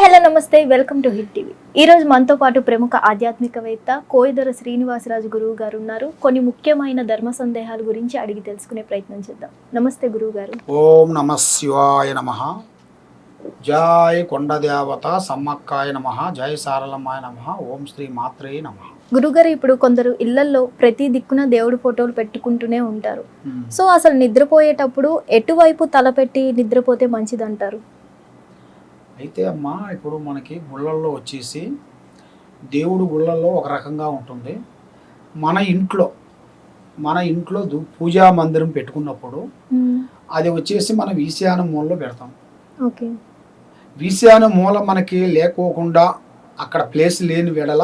Hello నమస్తే, welcome to hit TV. ఈ రోజు మనతో పాటు ప్రముఖ ఆధ్యాత్మికవేత్త కోయిదర శ్రీనివాసరాజు గురువు గారు ఉన్నారు. కొన్ని ముఖ్యమైన ధర్మ సందేహాల గురించి అడిగి తెలుసుకునే ప్రయత్నం చేద్దాం. నమస్తే గురువు గారు. ఓం నమ శివాయ నమః. జై కొండదేవత సమ్మక్కాయ నమః. జై సారలమ్మాయ నమః. ఓం శ్రీ మాత్రే నమః. గురుగారు, ఇప్పుడు కొందరు ఇళ్లలో ప్రతి దిక్కున దేవుడి ఫోటోలు పెట్టుకుంటూనే ఉంటారు. సో అసలు నిద్రపోయేటప్పుడు ఎటువైపు తలపెట్టి నిద్రపోతే మంచిదంటారు? అయితే అమ్మా, ఇప్పుడు మనకి గుళ్ళల్లో వచ్చేసి దేవుడు గుళ్ళల్లో ఒక రకంగా ఉంటుంది. మన ఇంట్లో పూజా మందిరం పెట్టుకున్నప్పుడు అది వచ్చేసి మనం ఈశాన్య మూలలో పెడతాం. ఓకే. ఈశాన్య మూల మనకి లేకోకుండా అక్కడ ప్లేస్ లేని వెడల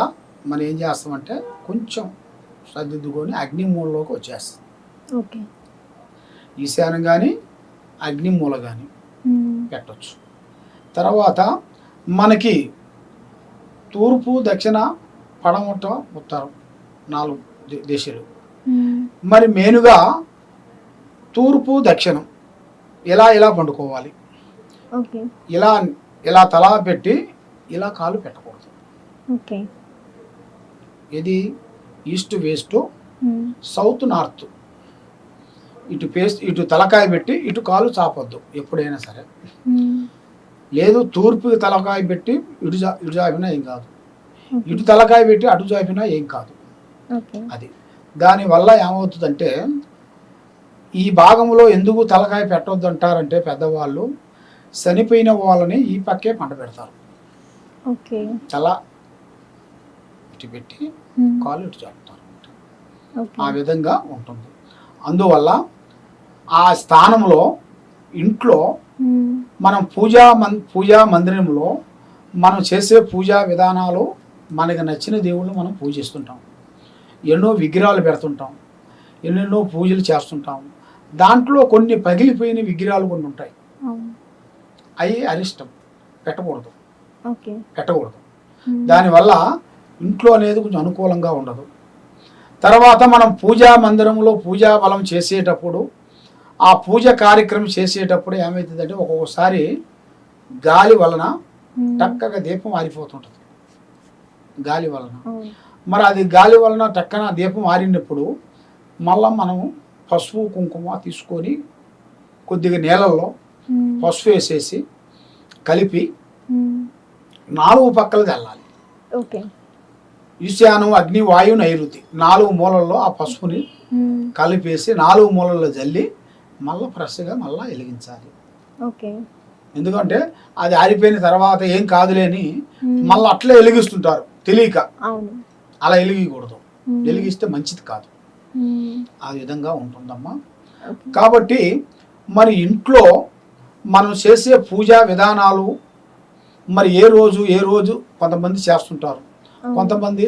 మనం ఏం చేస్తామంటే కొంచెం సర్దిద్దుకొని అగ్ని మూలలోకి వచ్చేస్తాం. ఓకే. ఈశాన్యం కానీ అగ్ని మూల కానీ పెట్టచ్చు. తర్వాత మనకి తూర్పు, దక్షిణ, పడమట, ఉత్తరం 4 దిశలు. మరి మెయిన్గా తూర్పు, దక్షిణం ఇలా పండుకోవాలి. ఇలా తల పెట్టి ఇలా కాలు పెట్టకూడదు. ఓకే. ఇది ఈస్ట్ వెస్ట్, సౌత్ నార్త్. ఇటు తలకాయ పెట్టి ఇటు కాలు చాపొద్దు ఎప్పుడైనా సరే. లేదు తూర్పు తలకాయ పెట్టి ఇటు చాపినా ఏం కాదు, ఇటు తలకాయ పెట్టి అటు చాపినా ఏం కాదు. అది దానివల్ల ఏమవుతుందంటే, ఈ భాగంలో ఎందుకు తలకాయ పెట్టొద్దు అంటారంటే పెద్దవాళ్ళు చనిపోయిన వాళ్ళని ఈ పక్కే పంట పెడతారు. తల ఇటు పెట్టి కాలు ఇటు చాపుతారు. ఆ విధంగా ఉంటుంది. అందువల్ల ఆ స్థానంలో ఇంట్లో మనం పూజా మందిరంలో మనం చేసే పూజా విధానాలు మనకి నచ్చిన దేవుళ్ళు మనం పూజిస్తుంటాం. ఎన్నో విగ్రహాలు పెడుతుంటాం, ఎన్నెన్నో పూజలు చేస్తుంటాం. దాంట్లో కొన్ని పగిలిపోయిన విగ్రహాలు కొన్ని ఉంటాయి. అవి అరిష్టం, పెట్టకూడదు. దానివల్ల ఇంట్లో అనేది కొంచెం అనుకూలంగా ఉండదు. తర్వాత మనం పూజా మందిరంలో పూజా బలం చేసేటప్పుడు, ఆ పూజ కార్యక్రమం చేసేటప్పుడు ఏమవుతుందంటే ఒక్కొక్కసారి గాలి వలన టక్కగా దీపం ఆరిపోతుంటుంది. గాలి వలన మరి అది గాలి వలన టక్కన దీపం ఆరినప్పుడు మళ్ళా మనం పసుపు కుంకుమ తీసుకొని కొద్దిగా నీళ్ళల్లో పసుపు వేసేసి కలిపి 4 పక్కలు చల్లాలి. ఈశానం, అగ్ని, వాయు, నైరుతి 4 మూలల్లో ఆ పసుపుని కలిపేసి 4 మూలల్లో జల్లి మళ్ళీ ఫ్రెష్గా మళ్ళీ వెలిగించాలి. ఎందుకంటే అది ఆరిపోయిన తర్వాత ఏం కాదులేని మళ్ళీ అట్లే వెలిగిస్తుంటారు తెలియక. అలా వెలిగకూడదు, వెలిగిస్తే మంచిది కాదు. ఆ విధంగా ఉంటుందమ్మా. కాబట్టి మరి ఇంట్లో మనం చేసే పూజా విధానాలు మరి ఏ రోజు కొంతమంది చేస్తుంటారు, కొంతమంది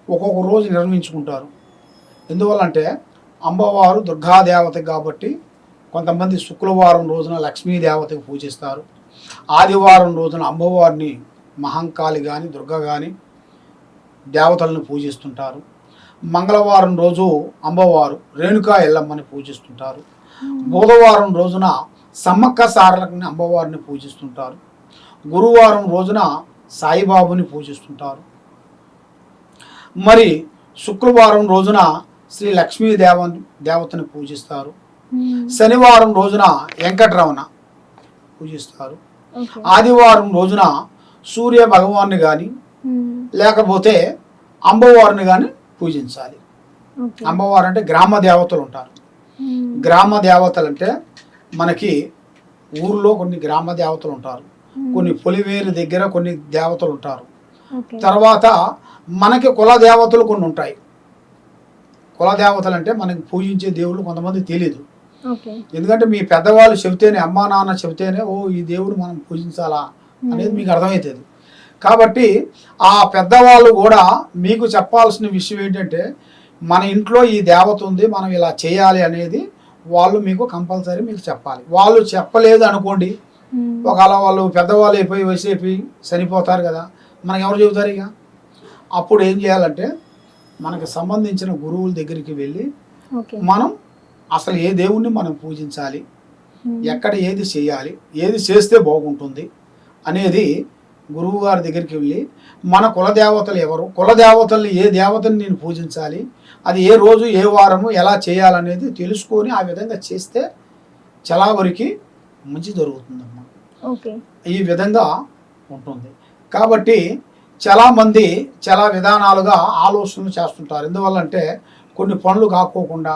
ఒక్కొక్క రోజు నిర్మించుకుంటారు. ఎందువల్లంటే అమ్మవారు దుర్గాదేవత కాబట్టి కొంతమంది శుక్రవారం రోజున లక్ష్మీదేవతకు పూజిస్తారు. ఆదివారం రోజున అమ్మవారిని మహంకాళి కానీ దుర్గ కానీ దేవతలను పూజిస్తుంటారు. మంగళవారం రోజు అమ్మవారు రేణుకా ఎల్లమ్మని పూజిస్తుంటారు. బుధవారం రోజున సమ్మక్క సారలకని అమ్మవారిని పూజిస్తుంటారు. గురువారం రోజున సాయిబాబుని పూజిస్తుంటారు. మరి శుక్రవారం రోజున శ్రీ లక్ష్మీ దేవతని పూజిస్తారు. శనివారం రోజున వెంకటరమణ పూజిస్తారు. ఆదివారం రోజున సూర్య భగవాన్ని కానీ లేకపోతే అమ్మవారిని కానీ పూజించాలి. అమ్మవారు అంటే గ్రామ దేవతలు ఉంటారు. గ్రామ దేవతలు అంటే మనకి ఊర్లో కొన్ని గ్రామ దేవతలు ఉంటారు, కొన్ని పొలివేరు దగ్గర కొన్ని దేవతలు ఉంటారు. తర్వాత మనకి కుల దేవతలు కొన్ని ఉంటాయి. కుల దేవతలు అంటే మనకి పూజించే దేవుళ్ళు కొంతమంది తెలియదు. ఎందుకంటే మీ పెద్దవాళ్ళు చెబితేనే, అమ్మా నాన్న చెబితేనే ఓ ఈ దేవుడు మనం పూజించాలా అనేది మీకు అర్థమవుతుంది. కాబట్టి ఆ పెద్దవాళ్ళు కూడా మీకు చెప్పాల్సిన విషయం ఏంటంటే మన ఇంట్లో ఈ దేవత ఉంది, మనం ఇలా చేయాలి అనేది వాళ్ళు మీకు కంపల్సరీ మీకు చెప్పాలి. వాళ్ళు చెప్పలేదు అనుకోండి, ఒకవేళ వాళ్ళు పెద్దవాళ్ళు అయిపోయి వయసు అయిపోయి చనిపోతారు కదా, మనకు ఎవరు చెబుతారు? ఇక అప్పుడు ఏం చేయాలంటే మనకు సంబంధించిన గురువుల దగ్గరికి వెళ్ళి మనం అసలు ఏ దేవుణ్ణి మనం పూజించాలి, ఎక్కడ ఏది చేయాలి, ఏది చేస్తే బాగుంటుంది అనేది గురువు గారి దగ్గరికి వెళ్ళి మన కులదేవతలు ఎవరు, కులదేవతల్ని ఏ దేవతని నేను పూజించాలి, అది ఏ రోజు ఏ వారము ఎలా చేయాలనేది తెలుసుకొని ఆ విధంగా చేస్తే చాలా వరకు మంచి జరుగుతుందమ్మా. ఓకే, ఈ విధంగా ఉంటుంది. కాబట్టి చాలామంది చాలా విధానాలుగా ఆలోచనలు చేస్తుంటారు. ఎందువల్లంటే కొన్ని పనులు కాకోకుండా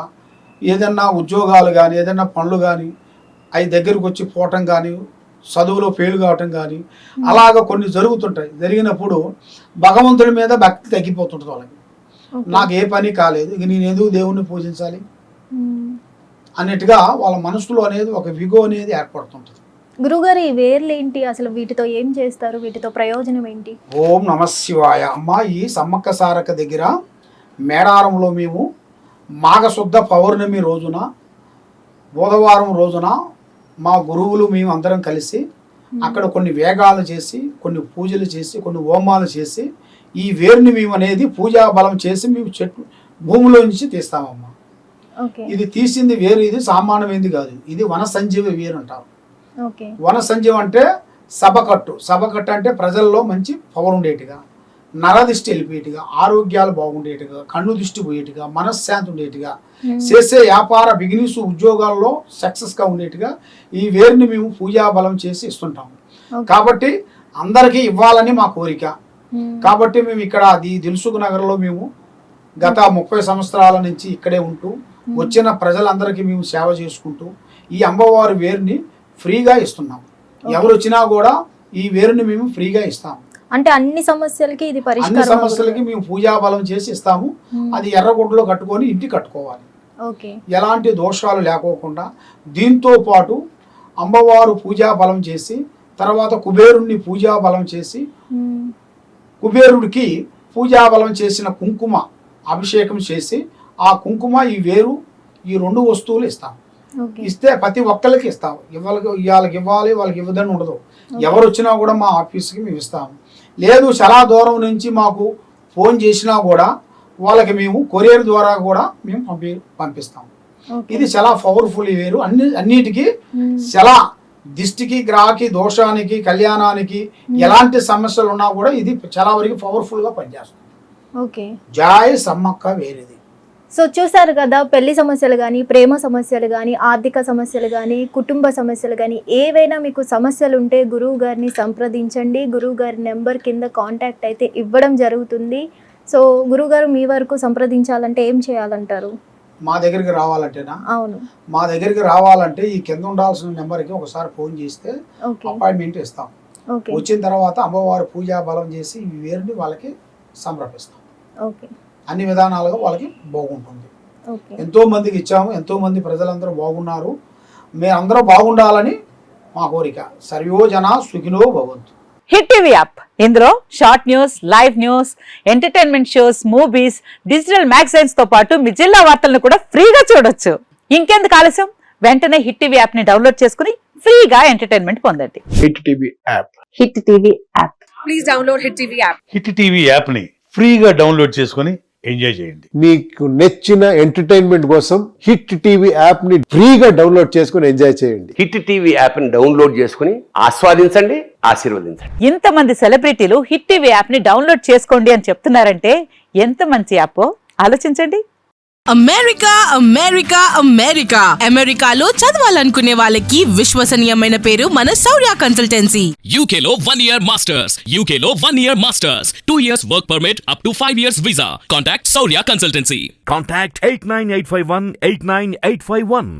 ఏదన్నా ఉద్యోగాలు కానీ ఏదన్నా పనులు కానీ అవి దగ్గరికి వచ్చి పోవటం కానీ చదువులో ఫెయిల్ కావటం కానీ అలాగ కొన్ని జరుగుతుంటాయి. జరిగినప్పుడు భగవంతుడి మీద భక్తి తగ్గిపోతుంటుంది వాళ్ళకి. నాకు ఏ పని కాలేదు, ఇక నేను ఎందుకు దేవుణ్ణి పూజించాలి అన్నట్టుగా వాళ్ళ మనసులో అనేది ఒక విగో అనేది ఏర్పడుతుంటుంది. గురుగారు ఈ వేర్లు ఏంటి, అసలు వీటితో ఏం చేస్తారు, వీటితో ప్రయోజనం ఏంటి? ఓం నమ శివాయ. అమ్మ, ఈ సమ్మక్క సారక్క దగ్గర మేడారంలో మేము మాఘశుద్ధ పౌర్ణమి రోజున బుధవారం రోజున మా గురువులు మేము అందరం కలిసి అక్కడ కొన్ని వేగాలు చేసి కొన్ని పూజలు చేసి కొన్ని హోమాలు చేసి ఈ వేరుని మేము అనేది పూజా బలం చేసి మేము చెట్టు భూమిలో నుంచి తీస్తామమ్మా. ఇది తీసింది వేరు, ఇది సామాన్యమైంది కాదు, ఇది వన సంజీవ వేరు అంటారు. వన సంజీవం అంటే సభకట్టు. సభకట్టు అంటే ప్రజల్లో మంచి పవర్ ఉండేట్టుగా, నరదిష్టి వెళ్ళిపోయేట్టుగా, ఆరోగ్యాలు బాగుండేట్టుగా, కన్ను దిష్టి పోయేట్టుగా, మనశ్శాంతి ఉండేట్టుగా, చేసే వ్యాపార బిజినెస్ ఉద్యోగాల్లో సక్సెస్గా ఉండేట్టుగా ఈ వేరుని మేము పూజా బలం చేసి ఇస్తుంటాము. కాబట్టి అందరికీ ఇవ్వాలని మా కోరిక. కాబట్టి మేము ఇక్కడ దిల్సుఖ్ నగర్లో మేము గత 30 సంవత్సరాల నుంచి ఇక్కడే ఉంటూ వచ్చిన ప్రజలందరికీ మేము సేవ చేసుకుంటూ ఈ అమ్మవారి వేరుని ఫ్రీగా ఇస్తున్నాం. ఎవరు వచ్చినా కూడా ఈ వేరుని మేము ఫ్రీగా ఇస్తాము. అంటే అన్ని సమస్యలకి ఇది పరిష్కారం. అన్ని సమస్యలకి మేము పూజా బలం చేసి ఇస్తాము. అది ఎర్రగుడ్డలో కట్టుకొని ఇంటికి కట్టుకోవాలి, ఎలాంటి దోషాలు లేకోకుండా. దీంతో పాటు అమ్మవారు పూజా బలం చేసి తర్వాత కుబేరుణ్ణి పూజా బలం చేసి కుబేరుడికి పూజా బలం చేసిన కుంకుమ అభిషేకం చేసి ఆ కుంకుమ ఈ వేరు ఈ 2 వస్తువులు ఇస్తాం. ఇస్తే ప్రతి ఒక్కరికి ఇస్తాం. వాళ్ళకి ఇవ్వాలి వాళ్ళకి ఇవ్వదని ఉండదు. ఎవరు వచ్చినా కూడా మా ఆఫీస్కి మేము ఇస్తాము. లేదు చాలా దూరం నుంచి మాకు ఫోన్ చేసినా కూడా వాళ్ళకి మేము కొరియర్ ద్వారా కూడా మేము పంపిస్తాం. ఇది చాలా పవర్ఫుల్ వేరు. అన్నిటికీ చాలా దిష్టికి, గ్రహకి, దోషానికి, కళ్యాణానికి ఎలాంటి సమస్యలు ఉన్నా కూడా ఇది చాలా వరకు పవర్ఫుల్ గా పనిచేస్తుంది. జై సమ్మక్క వేరేది. సో చూసారు కదా, పెళ్లి సమస్యలు కానీ, ప్రేమ సమస్యలు కానీ, ఆర్థిక సమస్యలు కానీ, కుటుంబ సమస్యలు కానీ, ఏవైనా మీకు సమస్యలు ఉంటే గురువు గారిని సంప్రదించండి. గురువు గారి నెంబర్ కింద కాంటాక్ట్ అయితే ఇవ్వడం జరుగుతుంది. సో గురువుగారు మీ వరకు సంప్రదించాలంటే ఏం చేయాలంటారు? మా దగ్గరికి రావాలంటేనా? అవును, మా దగ్గరికి రావాలంటే ఈ కింద ఉండాల్సిన నెంబర్కి ఒకసారి ఫోన్ చేస్తే అపాయింట్మెంట్ ఇస్తాం. వచ్చిన తర్వాత అమ్మవారి పూజా బలం చేసి ఈ వేరుని వాళ్ళకి సమర్పిస్తాం. అన్ని విధానాలుగా వాళ్ళకి బాగుంటుంది. ఎంతో మందికి ఇచ్చాము, ఎంతో మంది ప్రజలందరూ బాగున్నారు. మీరందరూ బాగుండాలని మా కోరిక. సర్వో జనా సుఖినో భవంతు. హిట్ టీవీ యాప్, ఇందులో short news, live news, entertainment shows, movies, digital magazines తో పాటు మీ జిల్లా వార్తలను కూడా ఫ్రీగా చూడొచ్చు. ఇంకెందుకు ఆలస్యం, వెంటనే హిట్ టీవీ యాప్ ని డౌన్లోడ్ చేసుకుని ఫ్రీగా ఎంటర్టైన్మెంట్ పొందండి. Hit TV app. Hit TV app. Please download hit TV app. Hit TV app ని ఫ్రీగా డౌన్లోడ్ చేసుకుని ఎంజాయ్ చేయండి. మీకు నచ్చిన ఎంటర్టైన్మెంట్ కోసం హిట్ టీవీ యాప్ ని ఫ్రీగా డౌన్లోడ్ చేసుకుని ఎంజాయ్ చేయండి. హిట్ టీవీ యాప్ ని డౌన్లోడ్ చేసుకుని ఆస్వాదించండి, ఆశీర్వదించండి. ఇంతమంది సెలబ్రిటీలు హిట్ టీవీ యాప్ ని డౌన్లోడ్ చేసుకోండి అని చెప్తున్నారంటే ఎంత మంచి యాప్ ఆలోచించండి. అమెరికా అమెరికా అమెరికా అమెరికాలో చదవాలనుకునే వాళ్ళకి విశ్వసనీయమైన పేరు మన శౌర్య కన్సల్టెన్సీ. UK లో 1 year masters, UK లో 1 year masters, 2 years work permit up to 5 years visa. Contact Saurya Consultancy. Contact 89851 89851.